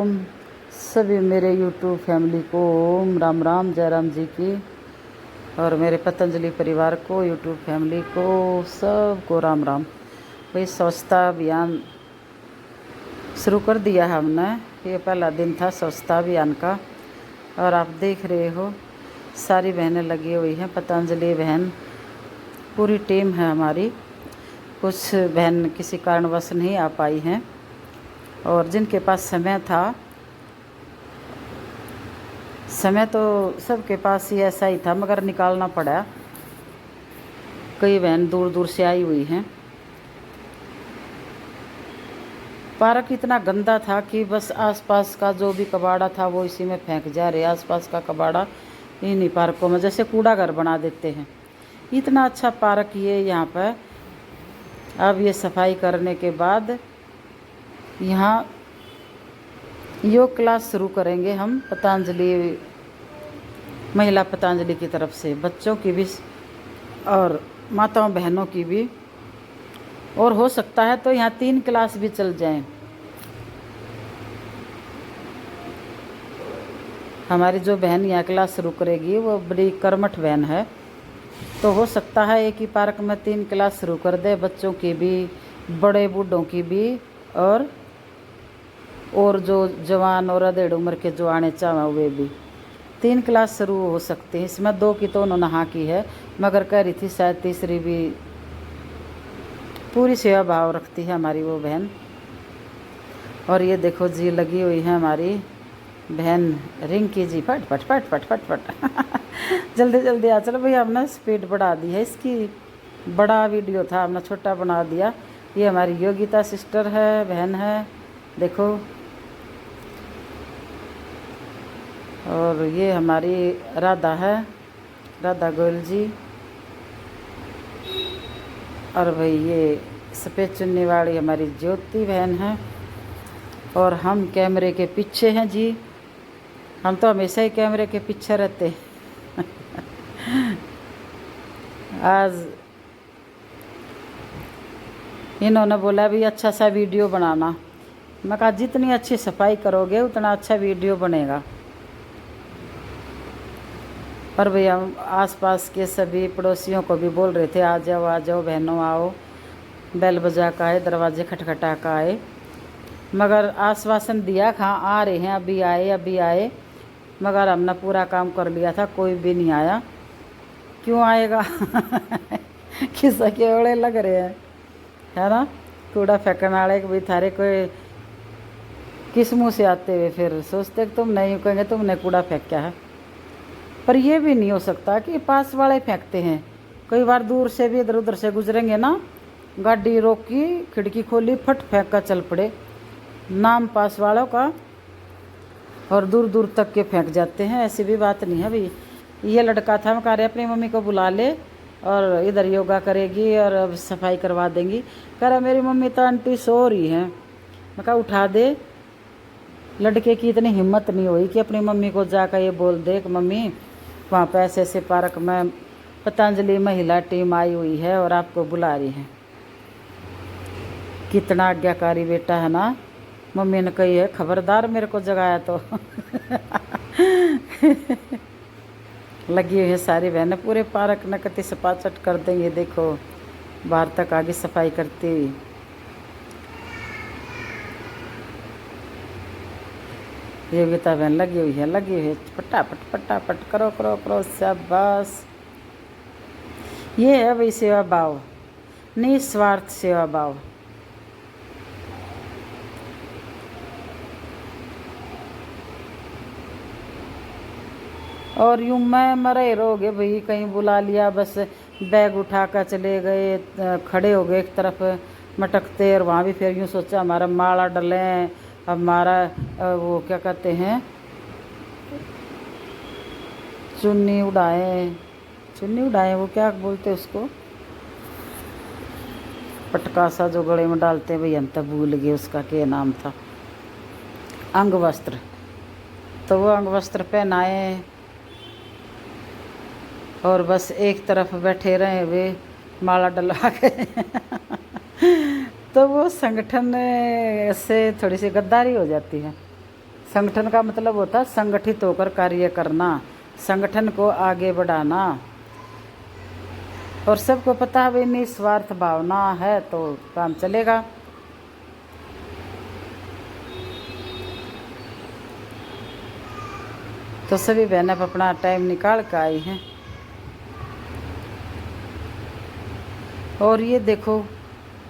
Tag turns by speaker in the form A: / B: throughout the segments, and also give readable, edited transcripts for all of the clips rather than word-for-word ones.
A: वालेकुम सभी मेरे यूट्यूब फैमिली को ओम राम राम जय राम जी की, और मेरे पतंजलि परिवार को, यूट्यूब फैमिली को, सबको राम राम। भाई स्वच्छता अभियान शुरू कर दिया है हमने। ये पहला दिन था स्वच्छता अभियान का, और आप देख रहे हो सारी बहनें लगी हुई हैं। पतंजलि बहन पूरी टीम है हमारी। कुछ बहन किसी कारणवश नहीं आ पाई हैं, और जिनके पास समय तो सबके पास ही ऐसा ही था, मगर निकालना पड़ा। कई बहन दूर दूर से आई हुई हैं। पार्क इतना गंदा था कि बस आसपास का जो भी कबाड़ा था वो इसी में फेंक जा रहे। आसपास का कबाड़ा इन्हीं पार्कों में जैसे कूड़ा घर बना देते हैं। इतना अच्छा पार्क ये यहाँ पर। अब ये सफाई करने के बाद यहाँ योग क्लास शुरू करेंगे हम पतंजलि, महिला पतंजलि की तरफ से, बच्चों की भी और माताओं बहनों की भी। और हो सकता है तो यहाँ 3 क्लास भी चल जाएं। हमारी जो बहन यहाँ क्लास शुरू करेगी वो बड़ी कर्मठ बहन है, तो हो सकता है एक ही पार्क में 3 क्लास शुरू कर दे, बच्चों की भी, बड़े बूढ़ों की भी, और जो जवान और अधेड़ उम्र के जो आने चाहे वे भी। 3 क्लास शुरू हो सकती है। इसमें 2 की तो उन्होंने हाँ की है, मगर कह रही थी शायद तीसरी भी। पूरी सेवा भाव रखती है हमारी वो बहन। और ये देखो जी लगी हुई है हमारी बहन रिंकी जी। फट फट फट फट फट फट जल्दी जल्दी आ चलो भैया। हमने स्पीड बढ़ा दी है इसकी। बड़ा वीडियो था, हमने छोटा बना दिया। ये हमारी योगिता सिस्टर है, बहन है, देखो। और ये हमारी राधा है, राधा गोयल जी। और भाई ये सफ़ेद चुन्नी वाली हमारी ज्योति बहन है। और हम कैमरे के पीछे हैं जी। हम तो हमेशा ही कैमरे के पीछे रहते हैं। आज इन्होंने बोला भी अच्छा सा वीडियो बनाना। मैं कहा जितनी अच्छी सफाई करोगे उतना अच्छा वीडियो बनेगा। पर भैया आसपास के सभी पड़ोसियों को भी बोल रहे थे आ जाओ बहनों आओ, बेल बजा का आए, दरवाजे खटखटा का आए। मगर आश्वासन दिया कहाँ आ रहे हैं, अभी आए। मगर हमने पूरा काम कर लिया था, कोई भी नहीं आया। क्यों आएगा? किसा के ओड़े लग रहे हैं, है ना। कूड़ा फेंकने वाले भी थारे कोई किस मुँह से आते हुए फिर सोचते तुम नहीं कहेंगे तुमने कूड़ा फेंका है। पर ये भी नहीं हो सकता कि पास वाले फेंकते हैं। कई बार दूर से भी इधर उधर से गुजरेंगे ना, गाड़ी रोकी, खिड़की खोली, फट फेंक कर चल पड़े, नाम पास वालों का, और दूर दूर तक के फेंक जाते हैं। ऐसी भी बात नहीं है भाई। ये लड़का था, मैं कह रहे अपनी मम्मी को बुला ले और इधर योगा करेगी और अब सफाई करवा देंगी। कह रहा मेरी मम्मी तो आंटी सो रही हैं। मैं कहा उठा दे। लड़के की इतनी हिम्मत नहीं हुई कि अपनी मम्मी को जाकर ये बोल दे कि मम्मी वहाँ पे ऐसे पार्क में पतंजलि महिला टीम आई हुई है और आपको बुला रही है। कितना आज्ञाकारी बेटा है ना। मम्मी ने कही है खबरदार मेरे को जगाया तो। लगी हुई है सारी बहनें। पूरे पार्क न कति सपाचट कर देंगे। देखो बाहर तक आगे सफाई करती हुई। योगिता बहन लगी हुई है। फटाफट करो शाबाश। ये है भाई सेवा भाव, निस्वार्थ सेवा भाव। और यूँ मैं मरे रहोगे भाई, कहीं बुला लिया बस बैग उठा कर चले गए, खड़े हो गए एक तरफ मटकते, और वहाँ भी फिर यूँ सोचा हमारा माला डलें, हमारा वो क्या कहते हैं चुन्नी उड़ाएं, वो क्या बोलते उसको, पटका सा जो गले में डालते हैं भाई, हम तो भूल गए उसका क्या नाम था। अंग वस्त्र, तो वो अंग वस्त्र पहनाए और बस एक तरफ बैठे रहे वे माला डलवा के। तो वो संगठन से थोड़ी सी गद्दारी हो जाती है। संगठन का मतलब होता है संगठित होकर कार्य करना, संगठन को आगे बढ़ाना। और सबको पता है भाई निस्वार्थ भावना है तो काम चलेगा। तो सभी बहनें अपना टाइम निकाल कर आई हैं। और ये देखो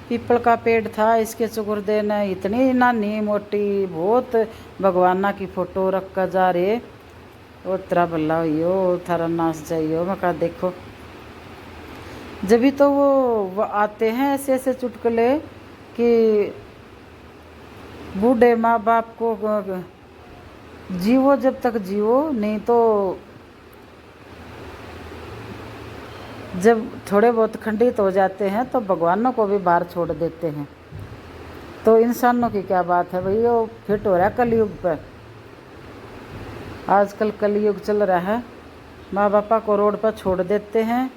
A: पीपल का पेड़ था, इसके चुकुरदे ने इतनी नानी मोटी बहुत भगवाना की फोटो रख कर जा रहे। वो तेरा भला हुई थारा नाश जाइयो। मैं कहा देखो जब भी तो वो आते हैं ऐसे ऐसे चुटकुले कि बूढ़े माँ बाप को जीवो जब तक जीवो, नहीं तो जब थोड़े बहुत खंडित हो जाते हैं तो भगवानों को भी बाहर छोड़ देते हैं। तो इंसानों की क्या बात है भाई, वो फिट हो रहा है कलयुग पर। आजकल कलयुग चल रहा है, माँ बापा को रोड पर छोड़ देते हैं,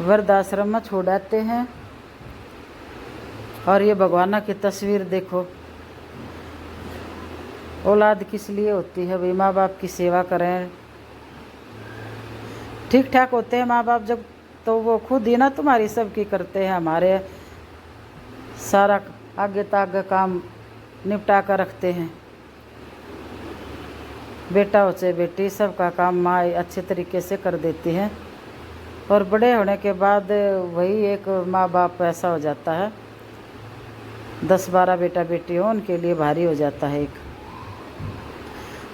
A: वृद्धाश्रम में छोड़ आते हैं। और ये भगवाना की तस्वीर देखो, औलाद किस लिए होती है भाई, माँ बाप की सेवा करें। ठीक ठाक होते हैं माँ बाप जब, तो वो खुद ही ना तुम्हारी सबकी करते हैं, हमारे सारा आगे तक काम निपटा कर रखते हैं। बेटा हो चाहे बेटी, सबका काम माँ अच्छे तरीके से कर देती है। और बड़े होने के बाद वही एक माँ बाप ऐसा हो जाता है, 10-12 बेटा बेटी हो उनके लिए भारी हो जाता है एक।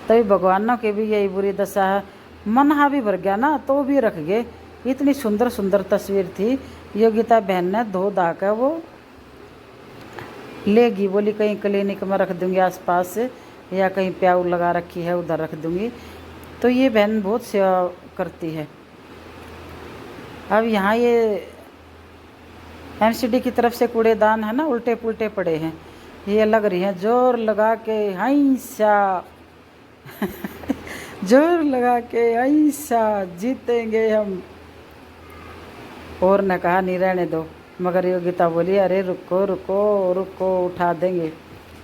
A: तभी भगवानों की भी यही बुरी दशा है। मन हाँ भी भर गया ना तो भी रख गए। इतनी सुंदर सुंदर तस्वीर थी, योगिता बहन ने धो धा कर वो लेगी, बोली कहीं क्लिनिक में रख दूंगी आसपास से, या कहीं प्याऊ लगा रखी है उधर रख दूंगी। तो ये बहन बहुत सेवा करती है। अब यहाँ ये एमसीडी की तरफ से कूड़ेदान है ना, उल्टे पुल्टे पड़े हैं, ये लग रही हैं जोर लगा के हिंसा जोर लगा के हिंसा जीतेंगे हम। और ने कहा नहीं रहने दो, मगर योगिता बोली अरे रुको रुको रुको उठा देंगे।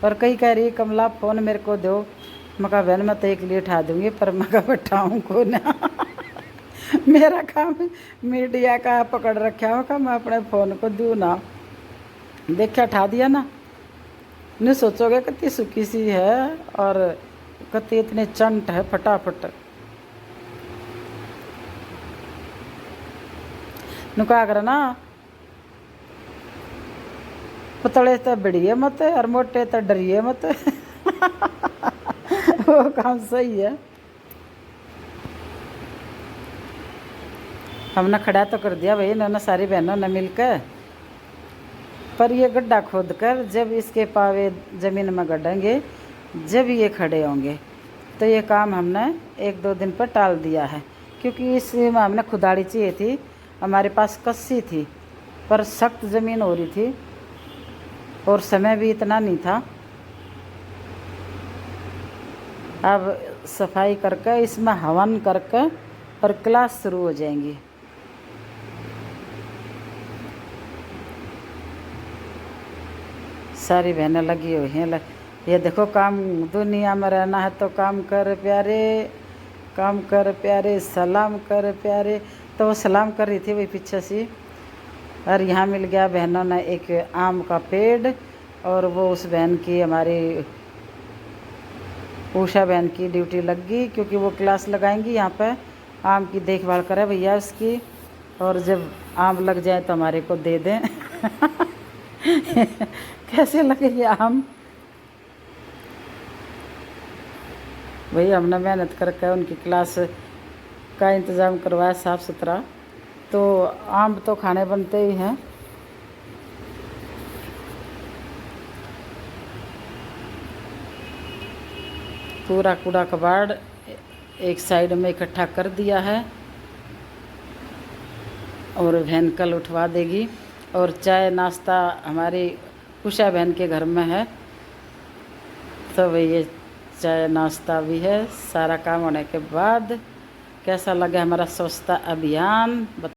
A: और कहीं कह रही कमला फ़ोन मेरे को दो। मका बहन मैं तो एक लिए उठा दूंगी, पर मका बैठाऊँ को ना मेरा काम मीडिया का पकड़ रखा होगा, मैं अपने फ़ोन को दूँ ना। देखा उठा दिया ना, नहीं सोचोगे कितनी सुखी सी है और कितनी इतने चंट है फटाफट। नुका कर ना पतले तो बढ़िए मत और मोटे तो डरिए मत वो काम सही है। हमने खड़ा तो कर दिया भाई इन्होंने सारी बहनों ने मिलकर, पर ये गड्ढा खोद कर जब इसके पावे ज़मीन में गढ़ेंगे, जब ये खड़े होंगे, तो ये काम हमने 1-2 दिन पर टाल दिया है। क्योंकि इसमें हमने खुदाड़ी चाहिए थी, हमारे पास कस्सी थी पर सख्त ज़मीन हो रही थी और समय भी इतना नहीं था। अब सफाई करके इसमें हवन करके और क्लास शुरू हो जाएंगी। सारी बहनें लगी हुई हैं। ये देखो काम दुनिया में रहना है तो काम कर प्यारे, काम कर प्यारे, सलाम कर प्यारे। तो वो सलाम कर रही थी वही पीछे से। और यहाँ मिल गया बहनों ने एक आम का पेड़, और वो उस बहन की हमारी उषा बहन की ड्यूटी लग गई, क्योंकि वो क्लास लगाएंगी यहाँ पे, आम की देखभाल करें भैया उसकी। और जब आम लग जाए तो हमारे को दे दें कैसे लगे ये आम भाई। हमने मेहनत करके उनकी क्लास का इंतज़ाम करवाया साफ़ सुथरा, तो आम तो खाने बनते ही हैं। पूरा कूड़ा कबाड़ एक साइड में इकट्ठा कर दिया है, और बहन कल उठवा देगी। और चाय नाश्ता हमारी उषा बहन के घर में है, तो भाई ये चाय नाश्ता भी है। सारा काम होने के बाद कैसा लगा हमारा स्वच्छता अभियान